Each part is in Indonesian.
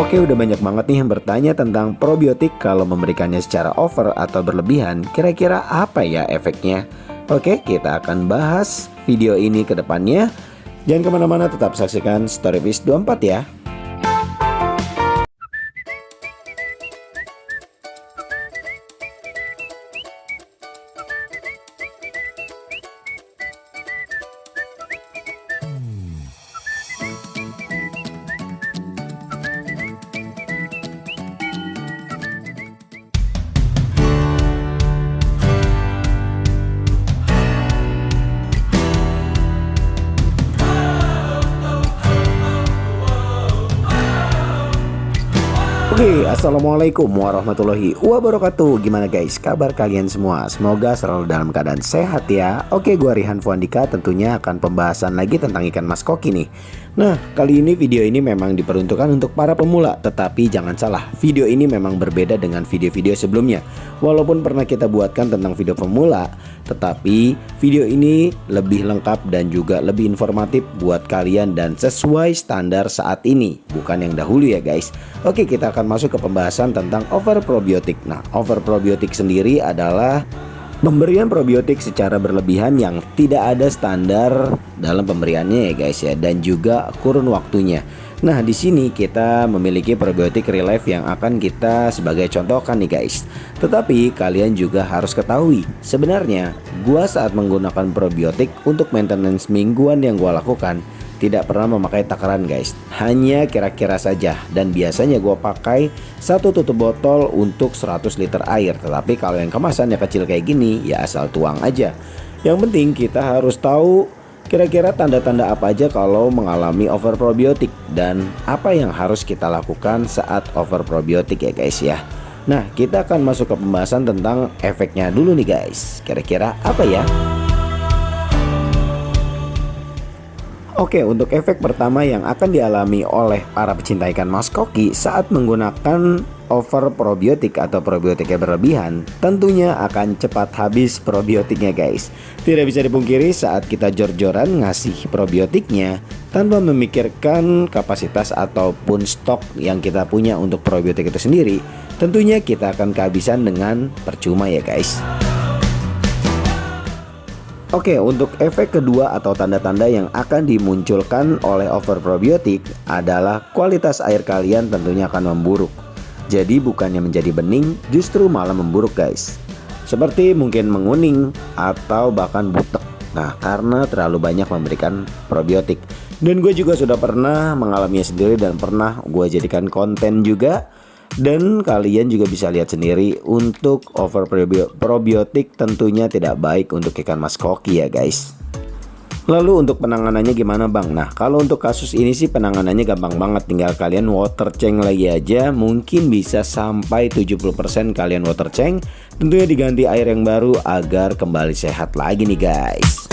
Oke, udah banyak banget nih yang bertanya tentang probiotik kalau memberikannya secara over atau berlebihan, kira-kira apa ya efeknya? Oke, kita akan bahas video ini ke depannya. Jangan kemana-mana, tetap saksikan Storyfish 24 ya. Oke, assalamualaikum warahmatullahi wabarakatuh. Gimana guys, kabar kalian semua? Semoga selalu dalam keadaan sehat ya. Oke, gua Rihan Fuandika tentunya akan pembahasan lagi tentang ikan mas koki nih. Nah, kali ini video ini memang diperuntukkan untuk para pemula. Tetapi jangan salah, video ini memang berbeda dengan video-video sebelumnya. Walaupun pernah kita buatkan tentang video pemula, tetapi video ini lebih lengkap dan juga lebih informatif buat kalian dan sesuai standar saat ini, bukan yang dahulu ya guys. Oke, kita akan masuk ke pembahasan tentang over probiotik. Nah, over probiotik sendiri adalah pemberian probiotik secara berlebihan yang tidak ada standar dalam pemberiannya ya guys ya, dan juga kurun waktunya. Nah, di sini kita memiliki probiotik Relife yang akan kita sebagai contohkan nih guys. Tetapi kalian juga harus ketahui, sebenarnya gua saat menggunakan probiotik untuk maintenance mingguan yang gua lakukan tidak pernah memakai takaran guys, hanya kira-kira saja. Dan biasanya gua pakai satu tutup botol untuk 100 liter air. Tetapi kalau yang kemasannya kecil kayak gini, ya asal tuang aja. Yang penting kita harus tahu kira-kira tanda-tanda apa aja kalau mengalami over probiotik dan apa yang harus kita lakukan saat over probiotik ya guys ya. Nah, kita akan masuk ke pembahasan tentang efeknya dulu nih guys. Kira-kira apa ya? Oke, untuk efek pertama yang akan dialami oleh para pecinta ikan mas koki saat menggunakan over probiotik atau probiotiknya berlebihan, tentunya akan cepat habis probiotiknya guys. Tidak bisa dipungkiri saat kita jor-joran ngasih probiotiknya tanpa memikirkan kapasitas ataupun stok yang kita punya untuk probiotik itu sendiri, tentunya kita akan kehabisan dengan percuma ya guys. Oke, untuk efek kedua atau tanda-tanda yang akan dimunculkan oleh over probiotik adalah kualitas air kalian tentunya akan memburuk. Jadi bukannya menjadi bening, justru malah memburuk guys. Seperti mungkin menguning atau bahkan butek. Nah, karena terlalu banyak memberikan probiotik. Dan gue juga sudah pernah mengalaminya sendiri dan pernah gue jadikan konten juga. Dan kalian juga bisa lihat sendiri, untuk over probiotik tentunya tidak baik untuk ikan mas koki ya guys. Lalu untuk penanganannya gimana bang? Nah, kalau untuk kasus ini sih penanganannya gampang banget. Tinggal kalian water change lagi aja. Mungkin bisa sampai 70% kalian water change. Tentunya diganti air yang baru agar kembali sehat lagi nih guys.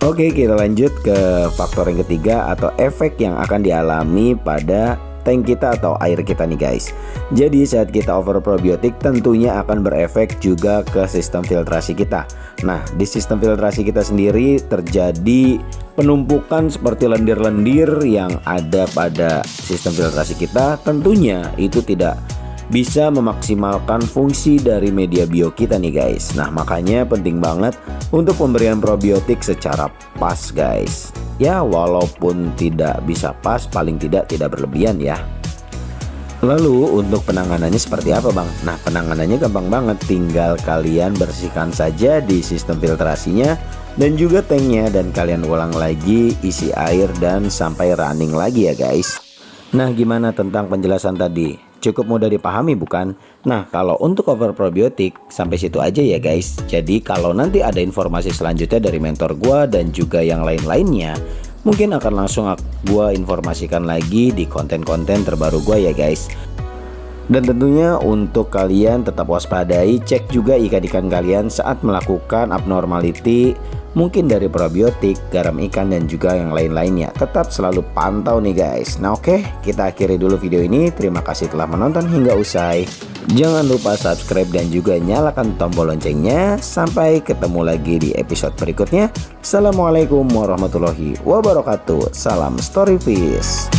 Oke, kita lanjut ke faktor yang ketiga atau efek yang akan dialami pada tank kita atau air kita nih guys. Jadi saat kita over probiotik tentunya akan berefek juga ke sistem filtrasi kita. Nah, di sistem filtrasi kita sendiri terjadi penumpukan seperti lendir-lendir yang ada pada sistem filtrasi kita. Tentunya itu tidak bisa memaksimalkan fungsi dari media bio kita nih guys. Nah, makanya penting banget untuk pemberian probiotik secara pas guys. Ya, walaupun tidak bisa pas, paling tidak berlebihan ya. Lalu untuk penanganannya seperti apa bang? Nah, penanganannya gampang banget. Tinggal kalian bersihkan saja di sistem filtrasinya dan juga tanknya, dan kalian ulang lagi isi air dan sampai running lagi ya guys. Nah, gimana tentang penjelasan tadi? Cukup mudah dipahami bukan? Nah, kalau untuk over probiotik sampai situ aja ya guys. Jadi kalau nanti ada informasi selanjutnya dari mentor gua dan juga yang lain-lainnya, mungkin akan langsung gua informasikan lagi di konten-konten terbaru gua ya guys. Dan tentunya untuk kalian tetap waspadai, cek juga ikan-ikan kalian saat melakukan abnormality mungkin dari probiotik, garam ikan dan juga yang lain-lainnya. Tetap selalu pantau nih guys. Nah oke, kita akhiri dulu video ini. Terima kasih telah menonton hingga usai. Jangan lupa subscribe dan juga nyalakan tombol loncengnya. Sampai ketemu lagi di episode berikutnya. Assalamualaikum warahmatullahi wabarakatuh. Salam Storyfish.